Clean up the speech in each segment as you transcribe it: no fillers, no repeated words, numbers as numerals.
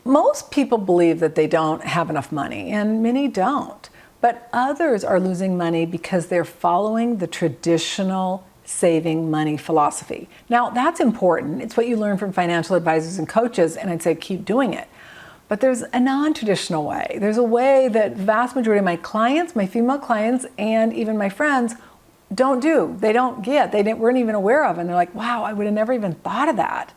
Most people believe that they don't have enough money, and many don't. But others are losing money because they're following the traditional saving money philosophy. Now, that's important. It's what you learn from financial advisors and coaches, and I'd say keep doing it. But there's a non-traditional way. There's a way that vast majority of my clients, my female clients, and even my friends don't do. They don't get. Weren't even aware of. And they're like, wow, I would have never even thought of that.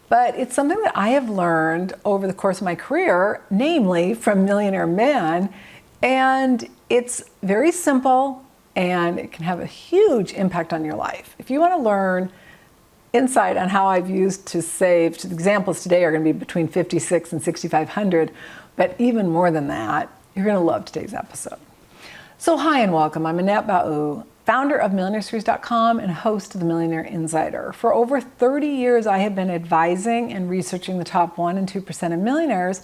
But it's something that I have learned over the course of my career, namely from Millionaire Men. And it's very simple, and it can have a huge impact on your life. If you want to learn insight on how I've used to save, the examples today are going to be between $5,600 and $6,500, but even more than that, you're going to love today's episode. So hi and welcome. I'm Annette Ba'u, founder of millionairesseries.com and host of the Millionaire Insider. For over 30 years, I have been advising and researching the top 1% and 2% of millionaires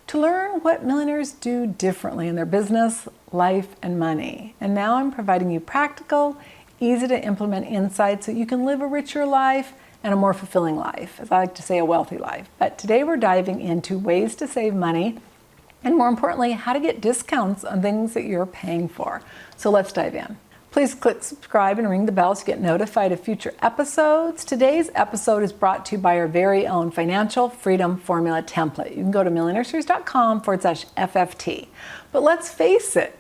to learn what millionaires do differently in their business, life, and money. And now I'm providing you practical, easy to implement insights so you can live a richer life and a more fulfilling life, as I like to say, a wealthy life. But today we're diving into ways to save money, and more importantly, how to get discounts on things that you're paying for. So let's dive in. Please click subscribe and ring the bell so you get notified of future episodes. Today's episode is brought to you by our very own Financial Freedom Formula template. You can go to millionairesseries.com/FFT. But let's face it,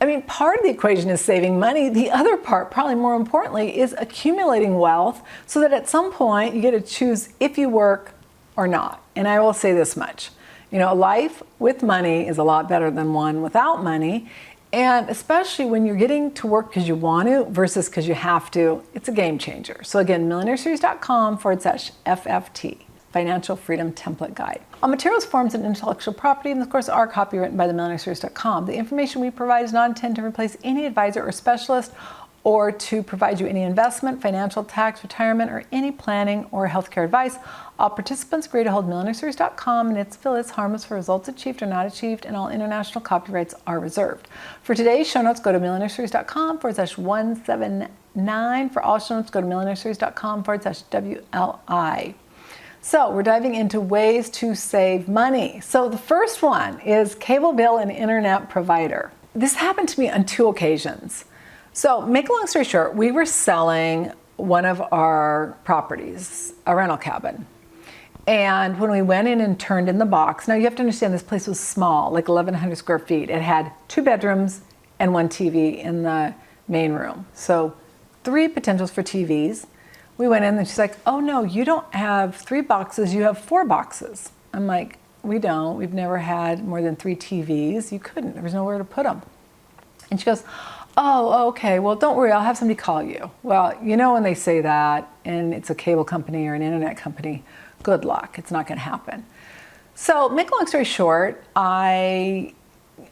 I mean, part of the equation is saving money. The other part, probably more importantly, is accumulating wealth so that at some point you get to choose if you work or not. And I will say this much. You know, a life with money is a lot better than one without money. And especially when you're getting to work because you want to versus because you have to, it's a game changer. So again, millionairesseries.com/FFT, Financial Freedom Template Guide. All materials, forms, and intellectual property, and of course, are copywritten by the millionairesseries.com. The information we provide is not intended to replace any advisor or specialist or to provide you any investment, financial, tax, retirement, or any planning or healthcare advice. All participants agree to hold millionairesseries.com and its affiliates harmless for results achieved or not achieved, and all international copyrights are reserved. For today's show notes, go to millionairesseries.com/179. For all show notes, go to millionairesseries.com/WLI. So we're diving into ways to save money. So the first one is cable bill and internet provider. This happened to me on 2 occasions. So make a long story short, we were selling one of our properties, a rental cabin. And when we went in and turned in the box, now you have to understand this place was small, like 1,100 square feet. It had 2 bedrooms and 1 TV in the main room. So 3 potentials for TVs. We went in and she's like, oh no, you don't have 3 boxes, you have 4 boxes. I'm like, we don't, we've never had more than 3 TVs. You couldn't, there was nowhere to put them. And she goes, oh, okay, well, don't worry, I'll have somebody call you. Well, you know when they say that, and it's a cable company or an internet company, good luck, it's not gonna happen. So, make a long story short, all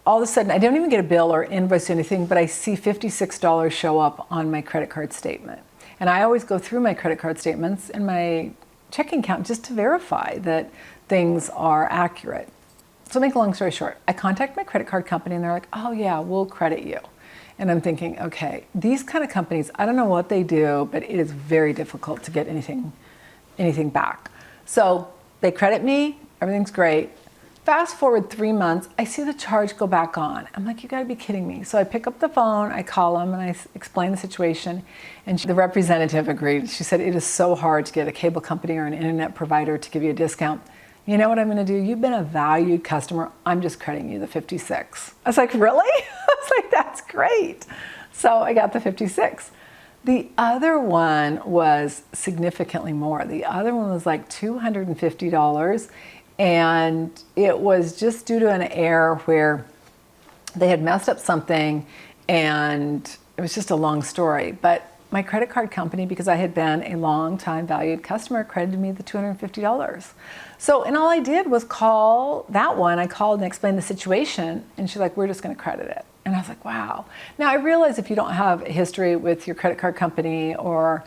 of a sudden, I don't even get a bill or invoice or anything, but I see $56 show up on my credit card statement. And I always go through my credit card statements and my checking account just to verify that things are accurate. So, make a long story short, I contact my credit card company and they're like, oh yeah, we'll credit you. And I'm thinking, okay, these kind of companies, I don't know what they do, but it is very difficult to get anything back. So they credit me, everything's great. Fast forward 3 months, I see the charge go back on. I'm like, you gotta be kidding me. So I pick up the phone, I call them, and I explain the situation. And the representative agreed. She said, it is so hard to get a cable company or an internet provider to give you a discount. You know what I'm gonna do? You've been a valued customer. I'm just crediting you the 56. I was like, really? I was like, that's great. So I got the 56. The other one was significantly more. The other one was like $250. And it was just due to an error where they had messed up something, and it was just a long story. But my credit card company, because I had been a long time valued customer, credited me the $250. So, and all I did was call that one. I called and explained the situation, and she's like, we're just gonna credit it. And I was like, wow. Now I realize if you don't have a history with your credit card company, or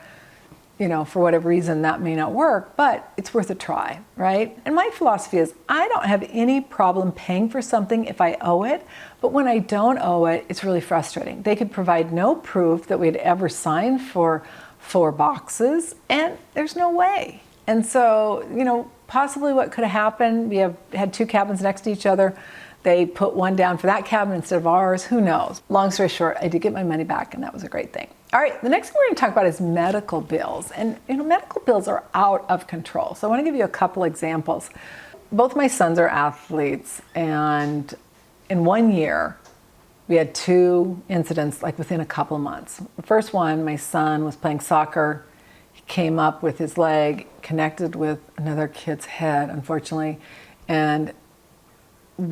you know, for whatever reason that may not work, but it's worth a try, right? And my philosophy is I don't have any problem paying for something if I owe it, but when I don't owe it, it's really frustrating. They could provide no proof that we'd ever signed for 4 boxes, and there's no way. And so, you know, possibly what could have happened. We had 2 cabins next to each other. They put one down for that cabin instead of ours. Who knows? Long story short, I did get my money back, and that was a great thing. All right, the next thing we're going to talk about is medical bills. And medical bills are out of control. So I want to give you a couple examples. Both my sons are athletes, and in 1 year, we had 2 incidents like within a couple of months. The first one, my son was playing soccer. He came up with his leg, connected with another kid's head, unfortunately, and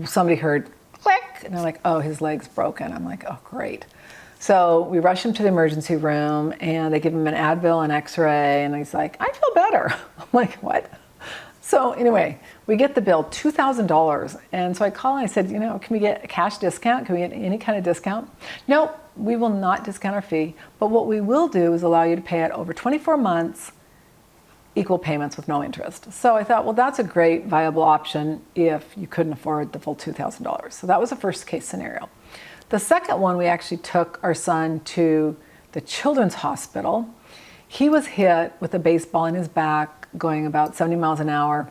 somebody heard click, and they're like, oh, his leg's broken. I'm like, oh, great. So we rush him to the emergency room, and they give him an Advil and x-ray, and he's like, I feel better. I'm like, what? So anyway, we get the bill, $2,000. And so I call and I said, can we get a cash discount? Can we get any kind of discount? Nope, we will not discount our fee. But what we will do is allow you to pay it over 24 months, equal payments with no interest. So I thought, well, that's a great viable option if you couldn't afford the full $2,000. So that was the first case scenario. The second one, we actually took our son to the children's hospital. He was hit with a baseball in his back going about 70 miles an hour,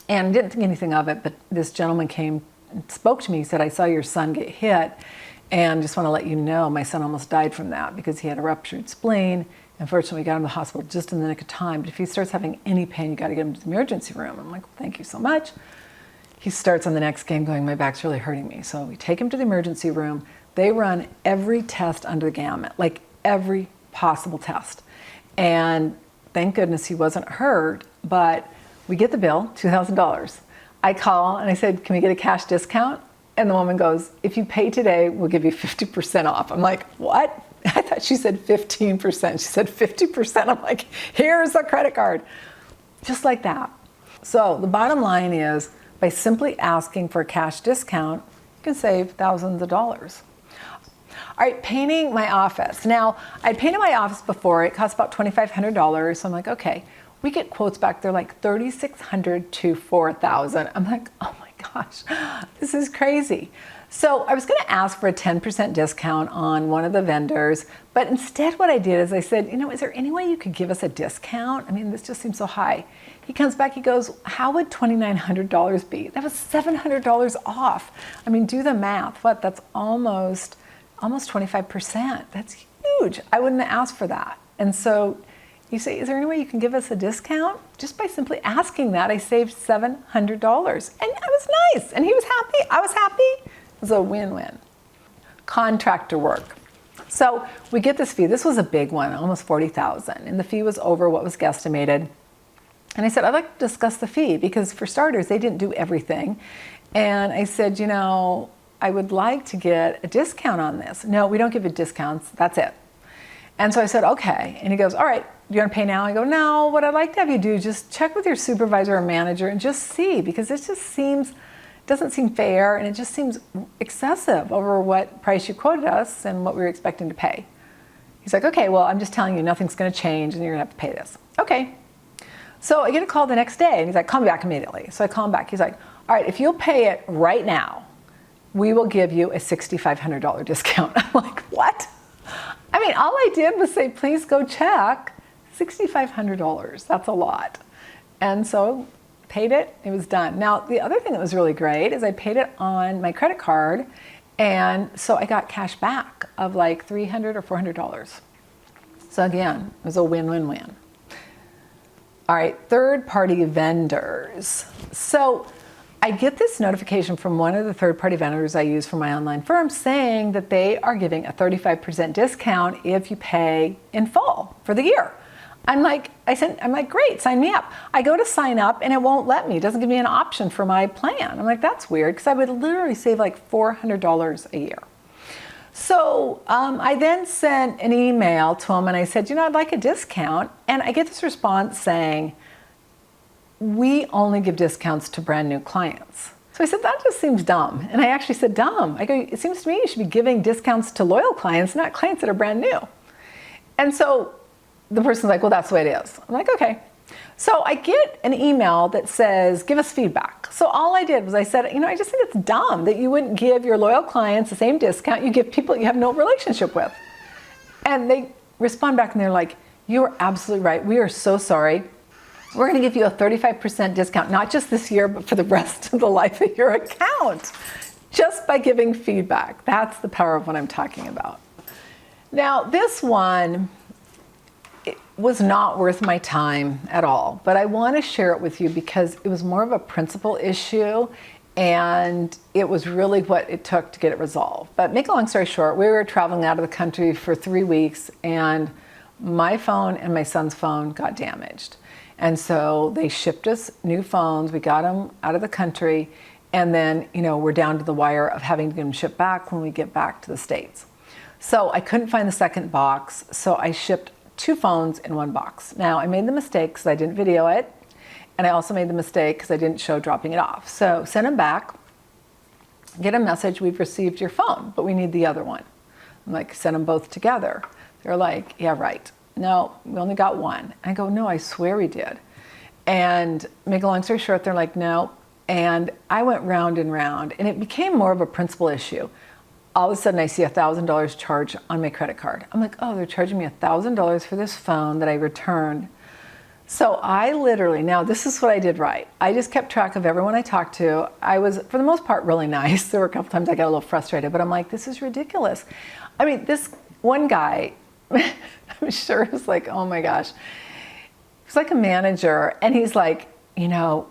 and didn't think anything of it, but this gentleman came and spoke to me. He said, I saw your son get hit, and just want to let you know my son almost died from that because he had a ruptured spleen. Unfortunately, we got him to the hospital just in the nick of time, but if he starts having any pain, you got to get him to the emergency room. I'm like, well, thank you so much. He starts on the next game going, my back's really hurting me. So we take him to the emergency room. They run every test under the gamut, like every possible test. And thank goodness he wasn't hurt, but we get the bill, $2,000. I call and I said, can we get a cash discount? And the woman goes, if you pay today, we'll give you 50% off. I'm like, what? I thought she said 15%. She said 50%. I'm like, here's a credit card. Just like that. So the bottom line is, by simply asking for a cash discount, you can save thousands of dollars. All right, painting my office. Now, I'd painted my office before. It cost about $2,500. So I'm like, okay. We get quotes back. They're like $3,600 to $4,000. I'm like, oh my gosh, this is crazy. So I was going to ask for a 10% discount on one of the vendors, but instead what I did is I said, is there any way you could give us a discount? I mean, this just seems so high. He comes back, he goes, how would $2,900 be? That was $700 off. I mean, do the math. What? That's almost 25%. That's huge. I wouldn't have asked for that. And so you say, is there any way you can give us a discount? Just by simply asking that, I saved $700. And it was nice. And he was happy. I was happy. It was a win-win. Contractor work. So we get this fee. This was a big one, almost $40,000. And the fee was over what was guesstimated. And I said, I'd like to discuss the fee because for starters, they didn't do everything. And I said, I would like to get a discount on this. No, we don't give you discounts. That's it. And so I said, okay. And he goes, all right, do you want to pay now? I go, no, what I'd like to have you do is just check with your supervisor or manager and just see, because this just doesn't seem fair, and it just seems excessive over what price you quoted us and what we were expecting to pay. He's like, okay, well, I'm just telling you, nothing's going to change and you're going to have to pay this. Okay. So I get a call the next day and he's like, call me back immediately. So I call him back. He's like, all right, if you'll pay it right now, we will give you a $6,500 discount. I'm like, what? I mean, all I did was say, please go check. $6,500, that's a lot. And so paid it, it was done. Now, the other thing that was really great is I paid it on my credit card, and so I got cash back of like $300 or $400. So again, it was a win-win-win. All right, third-party vendors. So I get this notification from one of the third-party vendors I use for my online firm saying that they are giving a 35% discount if you pay in full for the year. I'm like, great, sign me up. I go to sign up and it won't let me. It doesn't give me an option for my plan. I'm like, that's weird, because I would literally save like $400 a year. So I then sent an email to him and I said, I'd like a discount. And I get this response saying, we only give discounts to brand new clients. So I said, that just seems dumb. And I actually said, dumb. I go, it seems to me you should be giving discounts to loyal clients, not clients that are brand new. And so the person's like, well, that's the way it is. I'm like, okay. So I get an email that says, give us feedback. So all I did was I said, I just think it's dumb that you wouldn't give your loyal clients the same discount you give people you have no relationship with. And they respond back and they're like, you are absolutely right. We are so sorry. we're going to give you a 35% discount, not just this year, but for the rest of the life of your account, just by giving feedback. That's the power of what I'm talking about. Now, this one, it was not worth my time at all, but I want to share it with you because it was more of a principle issue, and it was really what it took to get it resolved. But make a long story short, we were traveling out of the country for 3 weeks, and my phone and my son's phone got damaged. And so they shipped us new phones. We got them out of the country, and then, we're down to the wire of having to get them shipped back when we get back to the States. So I couldn't find the second box, so I shipped 2 phones in 1 box. Now, I made the mistake because I didn't video it, and I also made the mistake because I didn't show dropping it off. So send them back, get a message, we've received your phone, but we need the other one. I'm like, send them both together. They're like, yeah, right. No, we only got one. I go, no, I swear we did. And make a long story short, they're like, no. And I went round and round, and it became more of a principal issue. All of a sudden, I see $1,000 charge on my credit card. I'm like, oh, they're charging me $1,000 for this phone that I returned. So I literally, now this is what I did right. I just kept track of everyone I talked to. I was, for the most part, really nice. There were a couple times I got a little frustrated, but I'm like, this is ridiculous. I mean, this one guy, I'm sure it was like, oh my gosh. He's like a manager, and he's like,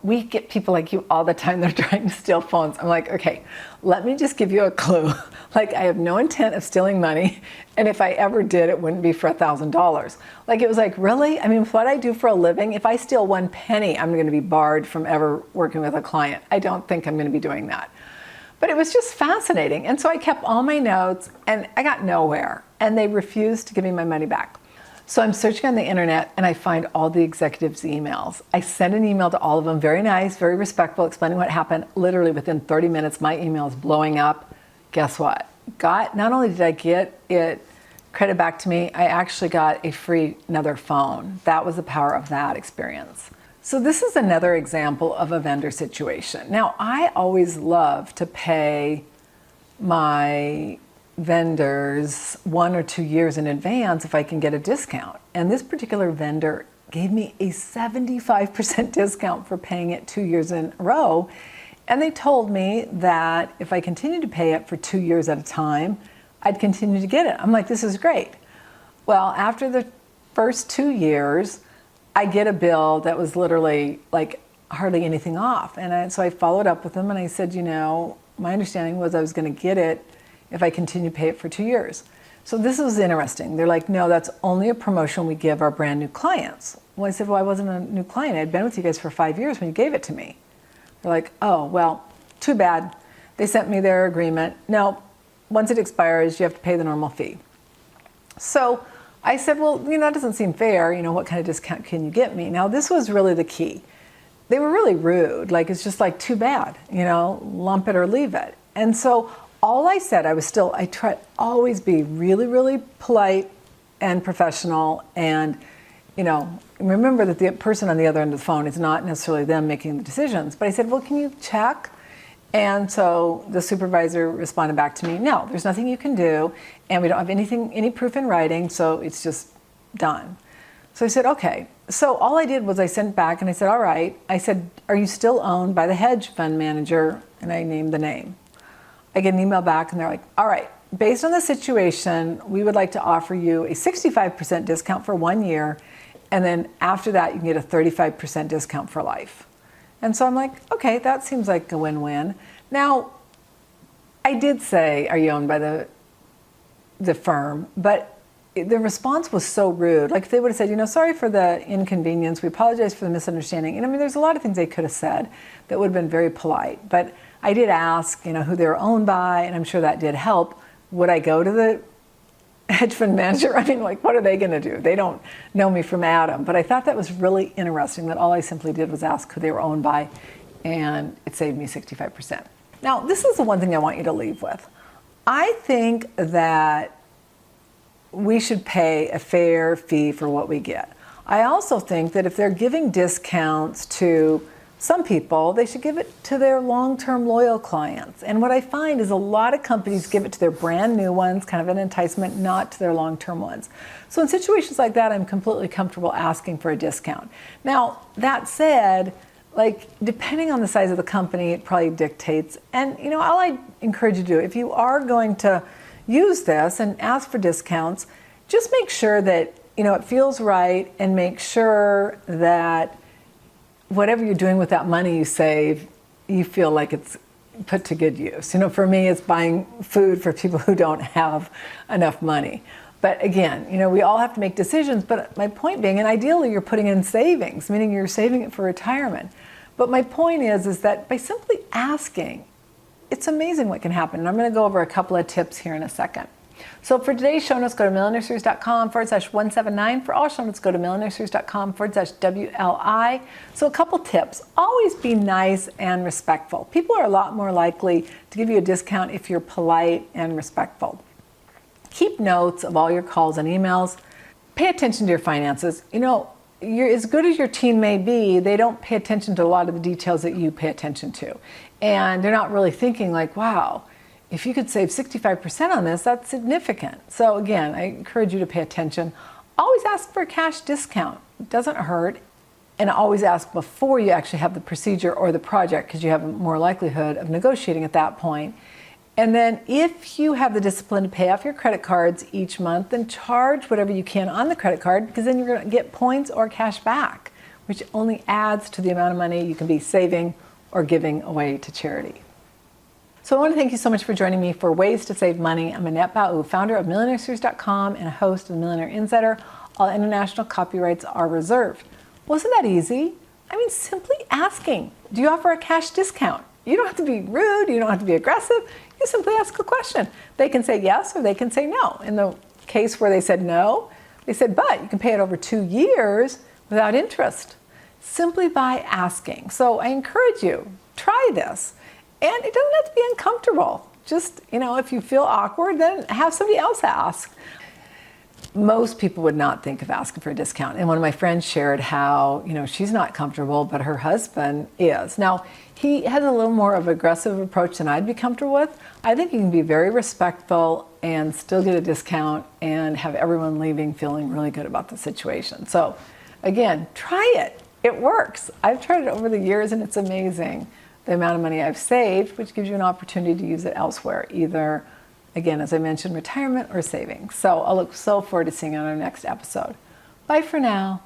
we get people like you all the time that are trying to steal phones. I'm like, okay, let me just give you a clue. Like, I have no intent of stealing money, and if I ever did, it wouldn't be for $1,000. Like, it was like, really? I mean, what I do for a living, if I steal 1 penny, I'm going to be barred from ever working with a client. I don't think I'm going to be doing that. But it was just fascinating. And so I kept all my notes, and I got nowhere, and they refused to give me my money back. So I'm searching on the internet, and I find all the executives' emails. I send an email to all of them, very nice, very respectful, explaining what happened. Literally within 30 minutes, my email is blowing up. Guess what? Not only did I get it credit back to me, I actually got a free another phone. That was the power of that experience. So this is another example of a vendor situation. Now, I always love to pay my vendors 1 or 2 years in advance if I can get a discount. And this particular vendor gave me a 75% discount for paying it 2 years in a row. And they told me that if I continued to pay it for 2 years at a time, I'd continue to get it. I'm like, this is great. Well, after the first 2 years, I get a bill that was literally like hardly anything off. And so I followed up with them, and I said, my understanding was I was going to get it if I continue to pay it for 2 years. So this was interesting. They're like, no, that's only a promotion we give our brand new clients. Well, I said, well, I wasn't a new client. I had been with you guys for 5 years when you gave it to me. They're like, oh, well, too bad. They sent me their agreement. No, once it expires, you have to pay the normal fee. So I said, well, that doesn't seem fair. What kind of discount can you get me? Now, this was really the key. They were really rude. Like, it's just like, too bad, lump it or leave it. And so all I said, I try to always be really, really polite and professional, and, remember that the person on the other end of the phone is not necessarily them making the decisions. But I said, well, can you check? And so the supervisor responded back to me, no, there's nothing you can do, and we don't have any proof in writing, so it's just done. So I said, okay. So all I did was I sent back, and I said, all right. I said, are you still owned by the hedge fund manager? And I named the name. I get an email back, and they're like, all right, based on the situation, we would like to offer you a 65% discount for 1 year, and then after that, you can get a 35% discount for life. And so I'm like, okay, that seems like a win-win. Now, I did say, are you owned by the firm? But the response was so rude. Like, if they would have said, sorry for the inconvenience, we apologize for the misunderstanding. And I mean, there's a lot of things they could have said that would have been very polite. But I did ask, who they were owned by, and I'm sure that did help. Would I go to the hedge fund manager? I mean, like, what are they going to do? They don't know me from Adam. But I thought that was really interesting that all I simply did was ask who they were owned by, and it saved me 65%. Now, this is the one thing I want you to leave with. I think that we should pay a fair fee for what we get. I also think that if they're giving discounts to some people, they should give it to their long-term loyal clients. And what I find is a lot of companies give it to their brand new ones, kind of an enticement, not to their long-term ones. So in situations like that, I'm completely comfortable asking for a discount. Now, that said, like, depending on the size of the company, it probably dictates. And, all I encourage you to do, if you are going to use this and ask for discounts, just make sure that, it feels right, and make sure that whatever you're doing with that money you save, you feel like it's put to good use. For me, it's buying food for people who don't have enough money. But again, we all have to make decisions. But my point being, and ideally you're putting in savings, meaning you're saving it for retirement. But my point is that by simply asking, it's amazing what can happen. And I'm going to go over a couple of tips here in a second. So for today's show notes, go to millionaireseries.com/179. For all show notes, go to millionaireseries.com/WLI. So a couple tips. Always be nice and respectful. People are a lot more likely to give you a discount if you're polite and respectful. Keep notes of all your calls and emails. Pay attention to your finances. You're as good as your team may be, they don't pay attention to a lot of the details that you pay attention to. And they're not really thinking like, wow, if you could save 65% on this, that's significant. So again, I encourage you to pay attention. Always ask for a cash discount. It doesn't hurt. And always ask before you actually have the procedure or the project, because you have more likelihood of negotiating at that point. And then if you have the discipline to pay off your credit cards each month, then charge whatever you can on the credit card, because then you're going to get points or cash back, which only adds to the amount of money you can be saving or giving away to charity. So I want to thank you so much for joining me for Ways to Save Money. I'm Annette Bau, founder of millionaireseries.com and a host of Millionaire Insider. All international copyrights are reserved. Wasn't that easy? I mean, simply asking, do you offer a cash discount? You don't have to be rude. You don't have to be aggressive. You simply ask a question. They can say yes or they can say no. In the case where they said no, they said, but you can pay it over 2 years without interest, simply by asking. So I encourage you, try this. And it doesn't have to be uncomfortable. Just, if you feel awkward, then have somebody else ask. Most people would not think of asking for a discount. And one of my friends shared how, she's not comfortable, but her husband is. Now, he has a little more of an aggressive approach than I'd be comfortable with. I think you can be very respectful and still get a discount and have everyone leaving feeling really good about the situation. So again, try it. It works. I've tried it over the years and it's amazing the amount of money I've saved, which gives you an opportunity to use it elsewhere, either, again, as I mentioned, retirement or savings. So I'll look so forward to seeing you on our next episode. Bye for now.